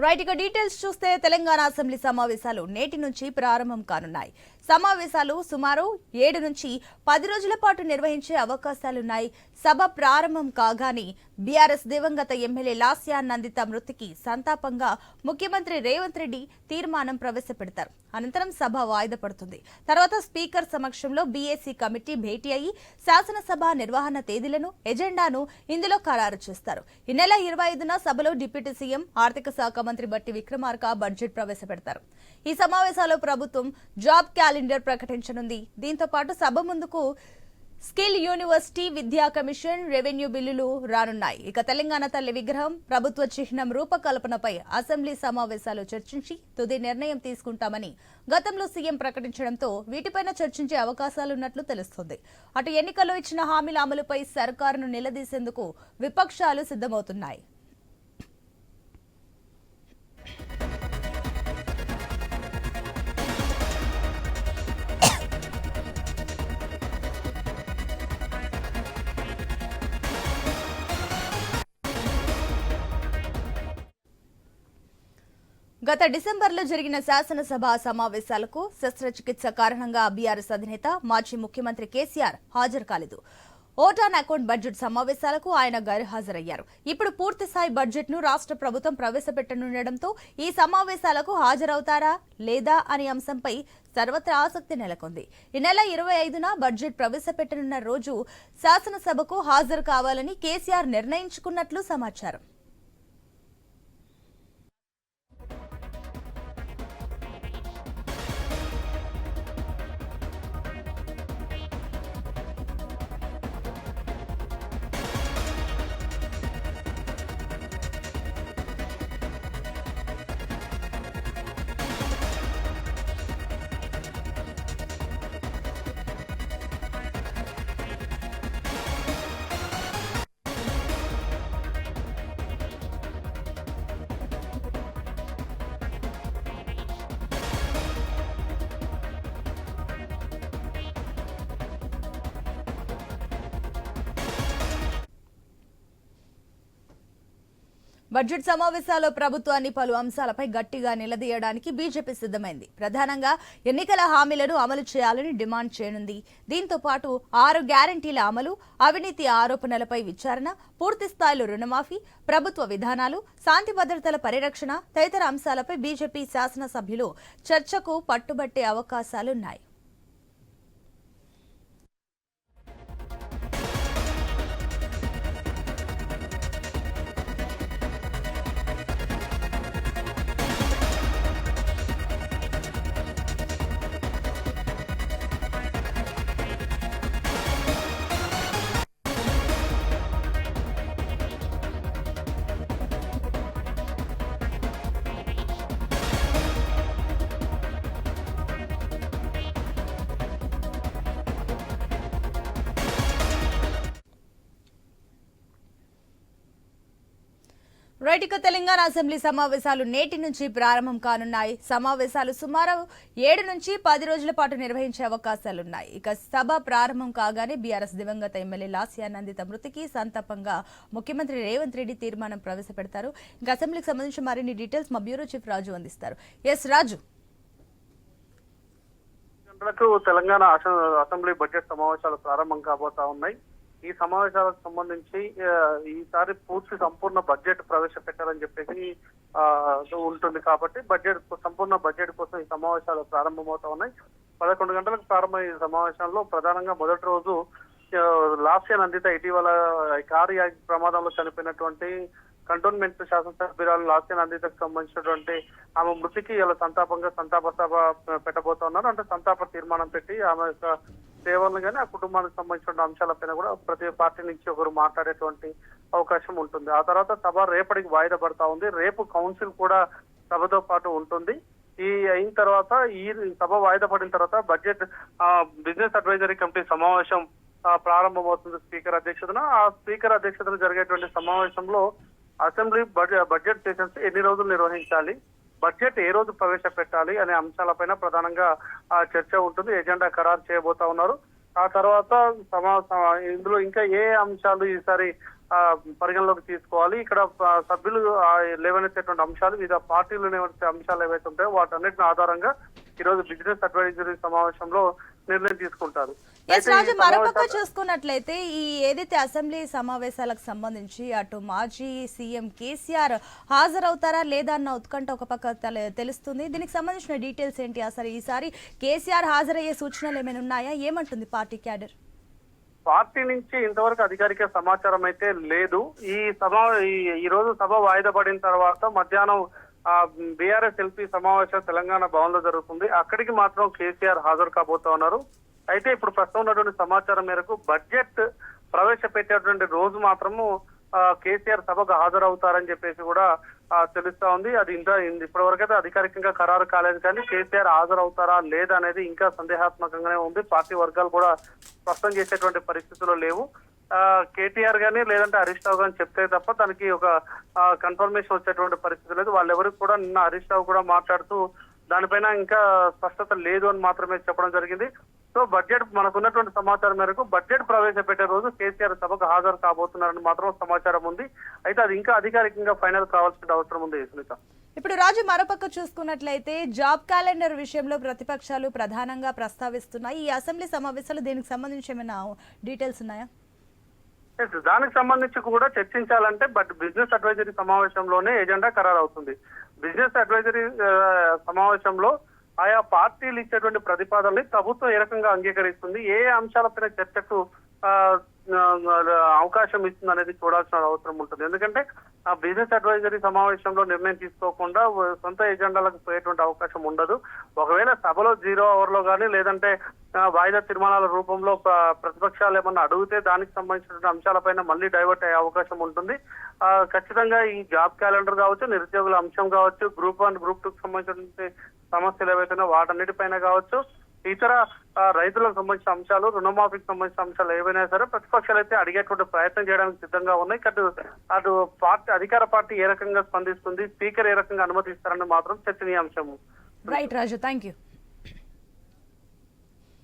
Right ఇక details చూస్తే Telangana assembly సమావేశాలు నేటి నుంచి ప్రారంభం కానున్నాయి. సమావేశాలు సుమారు 7 నుంచి 10 రోజుల పాటు నిర్వహించే అవకాశాలున్నాయి. సభ ప్రారంభం కాగానే బీఆర్ఎస్ దివంగత ఎమ్మెల్యే లాస్యా నందిత మృతికి సంతాపంగా ముఖ్యమంత్రి రేవంత్ రెడ్డి తీర్మానం ప్రవేశపెడతారు. అనంతరం సభ వాయిదా పడుతుంది. తర్వాత స్పీకర్ సమక్షంలో బీఏసీ కమిటీ భేటీ అయ్యి శాసనసభ నిర్వహణ తేదీలను ఎజెండాను ఇందులో ఖరారు చేస్తారు. ఈ నెల 25న సభలో డిప్యూటీ సీఎం ఆర్థిక శాఖ మంత్రి బట్టి విక్రమార్క బడ్జెట్ ప్రవేశపెడతారు. ఈ సమావేశాల్లో ప్రభుత్వం జాబ్ క్యాలెండర్ ప్రకటించనుంది. దీంతో పాటు సభ ముందుకు స్కిల్ యూనివర్సిటీ, విద్యా కమిషన్, రెవెన్యూ బిల్లులు రానున్నాయి. ఇక తెలంగాణ తల్లి విగ్రహం, ప్రభుత్వ చిహ్నం రూపకల్పనపై అసెంబ్లీ సమావేశాలు చర్చించి తుది నిర్ణయం తీసుకుంటామని గతంలో సీఎం ప్రకటించడంతో వీటిపైన చర్చించే అవకాశాలున్నట్లు తెలుస్తోంది. అటు ఎన్నికల్లో ఇచ్చిన హామీల అమలుపై సర్కారును నిలదీసేందుకు విపక్షాలు సిద్ధమవుతున్నాయి. గత డిసెంబర్లో జరిగిన శాసనసభ సమావేశాలకు శస్త్రచికిత్స కారణంగా బీఆర్ఎస్ అధినేత మాజీ ముఖ్యమంత్రి కేసీఆర్ హాజరు కాలేదు. ఓటాన్ అకౌంట్ బడ్జెట్ సమావేశాలకు ఆయన గైర్హాజరయ్యారు. ఇప్పుడు పూర్తిస్థాయి బడ్జెట్ ను రాష్ట్ర ప్రభుత్వం ప్రవేశపెట్టనుండటంతో ఈ సమావేశాలకు హాజరవుతారా లేదా అనే అంశంపై సర్వత్రా ఆసక్తి నెలకొంది. ఈ నెల 25న బడ్జెట్ ప్రవేశపెట్టనున్న రోజు శాసనసభకు హాజరు కావాలని కేసీఆర్ నిర్ణయించుకున్నట్లు సమాచారం. బడ్జెట్ సమావేశాల్లో ప్రభుత్వాన్ని పలు అంశాలపై గట్టిగా నిలదీయడానికి బీజేపీ సిద్ధమైంది. ప్రధానంగా ఎన్నికల హామీలను అమలు చేయాలని డిమాండ్ చేయనుంది. దీంతో పాటు 6 గ్యారంటీల అమలు, అవినీతి ఆరోపణలపై విచారణ, పూర్తి స్థాయిలో రుణమాఫీ, ప్రభుత్వ విధానాలు, శాంతి భద్రతల పరిరక్షణ తదితర అంశాలపై బీజేపీ శాసనసభ్యులు చర్చకు పట్టుబట్టే అవకాశాలున్నాయి. రైట్ ఇక తెలంగాణ అసెంబ్లీ సమావేశాలు నేటి నుంచి ప్రారంభం కానున్నాయి. సమావేశాలు సుమారు 7 నుంచి 10 రోజుల పాటు నిర్వహించే అవకాశాలున్నాయి. ఇక సభ ప్రారంభం కాగానే బీఆర్ఎస్ దివంగత ఎమ్మెల్యే లాస్యా నందిత మృతికి సంతాపంగా ముఖ్యమంత్రి రేవంత్ రెడ్డి తీర్మానం ప్రవేశపెడతారు. ఇంకా అసెంబ్లీకి సంబంధించిన మరిన్ని డీటెయిల్స్ మా బ్యూరో చీఫ్ రాజు అందిస్తారు. ఎస్ రాజు, తెలంగాణ అసెంబ్లీ బడ్జెట్ సమావేశాలు ప్రారంభం కాబోతా ఉన్నాయి. ఈ సమావేశాలకు సంబంధించి ఈసారి సంపూర్ణ బడ్జెట్ ప్రవేశపెట్టాలని చెప్పేసి ఉంటుంది. కాబట్టి సంపూర్ణ బడ్జెట్ కోసం ఈ సమావేశాలు ప్రారంభమవుతా ఉన్నాయి. 11 గంటలకు ప్రారంభమైన ఈ సమావేశంలో ప్రధానంగా మొదటి రోజు లాస్యా నందిత ఇటీవల కారు ప్రమాదంలో చనిపోయినటువంటి కంటోన్మెంట్ శాసనసభ్యురాలు లాస్యా నందితకు సంబంధించినటువంటి ఆమె మృతికి ఇలా సంతాప సభ పెట్టబోతున్నారు. అంటే సంతాప తీర్మానం పెట్టి ఆమె యొక్క సేవలను కానీ ఆ కుటుంబానికి సంబంధించిన అంశాలపైన కూడా ప్రతి పార్టీ నుంచి ఒకరు మాట్లాడేటువంటి అవకాశం ఉంటుంది. ఆ తర్వాత సభ రేపటికి వాయిదా పడతా ఉంది. రేపు కౌన్సిల్ కూడా సభతో పాటు ఉంటుంది. ఈ అయిన తర్వాత ఈ సభ వాయిదా పడిన తర్వాత బడ్జెట్ బిజినెస్ అడ్వైజరీ కమిటీ సమావేశం ప్రారంభమవుతుంది స్పీకర్ అధ్యక్షతన. ఆ స్పీకర్ అధ్యక్షతన జరిగేటువంటి సమావేశంలో అసెంబ్లీ బడ్జెట్ సెషన్స్ ఎన్ని రోజులు నిర్వహించాలి, బడ్జెట్ ఏ రోజు ప్రవేశపెట్టాలి అనే అంశాలపైన ప్రధానంగా చర్చ ఉంటుంది. ఎజెండా ఖరారు చేయబోతా ఉన్నారు. ఆ తర్వాత ఇందులో ఇంకా ఏ అంశాలు ఈసారి పరిగణలోకి తీసుకోవాలి, ఇక్కడ సభ్యులు లేవనెత్తేటువంటి అంశాలు, వివిధ పార్టీలు లేవనెత్తే అంశాలు ఏవైతే ఉంటాయో వాటన్నిటిని ఆధారంగా ఈ రోజు బిజినెస్ అడ్వైజరీ సమావేశంలో నిర్ణయం తీసుకుంటారు. ఎస్ రాజు, మరోపక్క చూసుకున్నట్లయితే ఈ ఏదైతే అసెంబ్లీ సమావేశాలకు సంబంధించి అటు మాజీ సీఎం కేసీఆర్ హాజరవుతారా లేదా అన్న ఉత్కంఠ ఒక పక్క తెలుస్తుంది. దీనికి సంబంధించిన డీటెయిల్స్ ఏంటి? అసలు ఈసారి కేసీఆర్ హాజరయ్యే సూచనలు ఏమైనా ఉన్నాయా? ఏమంటుంది పార్టీ క్యాడర్? పార్టీ నుంచి ఇంతవరకు అధికారిక సమాచారం అయితే లేదు. ఈ రోజు సభ వాయిదా పడిన తర్వాత మధ్యాహ్నం బీఆర్ఎస్ ఎల్పీ సమావేశం తెలంగాణ భవన్ లో జరుగుతుంది. అక్కడికి మాత్రం కేసీఆర్ హాజరు కాబోతా ఉన్నారు. అయితే ఇప్పుడు ప్రస్తుతం ఉన్నటువంటి సమాచారం మేరకు బడ్జెట్ ప్రవేశపెట్టేటువంటి రోజు మాత్రము కేసీఆర్ సభకు హాజరవుతారని చెప్పేసి కూడా తెలుస్తా ఉంది. అది ఇప్పటి వరకు అయితే అధికారికంగా ఖరారు కాలేదు, కానీ కేసీఆర్ హాజరవుతారా లేదా అనేది ఇంకా సందేహాత్మకంగానే ఉంది. పార్టీ వర్గాలు కూడా స్పష్టం చేసేటువంటి పరిస్థితుల్లో లేవు. కేటీఆర్ గానీ లేదంటే హరీష్ రావు గాని చెప్తే తప్ప దానికి ఒక కన్ఫర్మేషన్ వచ్చేటువంటి పరిస్థితి లేదు. వాళ్ళెవరికి కూడా నిన్న హరీష్ రావు కూడా మాట్లాడుతూ దానిపైన ఇంకా స్పష్టత లేదు అని మాత్రమే చెప్పడం జరిగింది. సో బడ్జెట్ మనకున్నటువంటి సమాచారం మేరకు బడ్జెట్ ప్రవేశపెట్టే రోజు కేసీఆర్ సభకు హాజరు కాబోతున్నారని మాత్రం సమాచారం ఉంది. అయితే అది ఇంకా అధికారికంగా ఫైనల్ కావాల్సిన అవసరం ఉంది సునీత. ఇప్పుడు రాజు, మరోపక్క చూసుకున్నట్లయితే జాబ్ క్యాలెండర్ విషయంలో ప్రతిపక్షాలు ప్రధానంగా ప్రస్తావిస్తున్నాయి. ఈ అసెంబ్లీ సమావేశాలు దీనికి సంబంధించి ఏమైనా డీటెయిల్స్ ఉన్నాయా? దానికి సంబంధించి కూడా చర్చించాలంటే బిజినెస్ అడ్వైజరీ సమావేశంలోనే ఎజెండా ఖరారు అవుతుంది. బిజినెస్ అడ్వైజరీ సమావేశంలో ఆయా పార్టీలు ఇచ్చేటువంటి ప్రతిపాదనని ప్రభుత్వం ఏ రకంగా అంగీకరిస్తుంది, ఏ అంశాలపైన చర్చకు అవకాశం ఇస్తుంది అనేది చూడాల్సిన అవసరం ఉంటుంది. ఎందుకంటే ఆ బిజినెస్ అడ్వైజరీ సమావేశంలో నిర్ణయం తీసుకోకుండా సొంత ఎజెండాలకు పోయేటువంటి అవకాశం ఉండదు. ఒకవేళ సభలో 0 hour లో కానీ లేదంటే వాయిదా తీర్మానాల రూపంలో ప్రతిపక్షాలు ఏమన్నా అడిగితే దానికి సంబంధించిన అంశాలపైన మళ్ళీ డైవర్ట్ అయ్యే అవకాశం ఉంటుంది. ఖచ్చితంగా ఈ జాబ్ క్యాలెండర్ కావచ్చు, నిరుద్యోగుల అంశం కావచ్చు, గ్రూప్ 1 గ్రూప్ 2 కి సంబంధించిన సమస్యలు ఏవైతే వాటన్నిటిపైన కావచ్చు, ఇతర రైతులకు సంబంధించిన అంశాలు, రుణమాఫీకి సంబంధించిన అంశాలు ఏవైనా సరే ప్రతిపక్షాలు అయితే అడిగేటువంటి ప్రయత్నం చేయడానికి సిద్ధంగా ఉన్నాయి. అటు పార్టీ అధికార పార్టీ ఏ రకంగా స్పందిస్తుంది, స్పీకర్ ఏ రకంగా అనుమతిస్తారని మాత్రం చర్చనీయాంశం. Right Raju, thank you.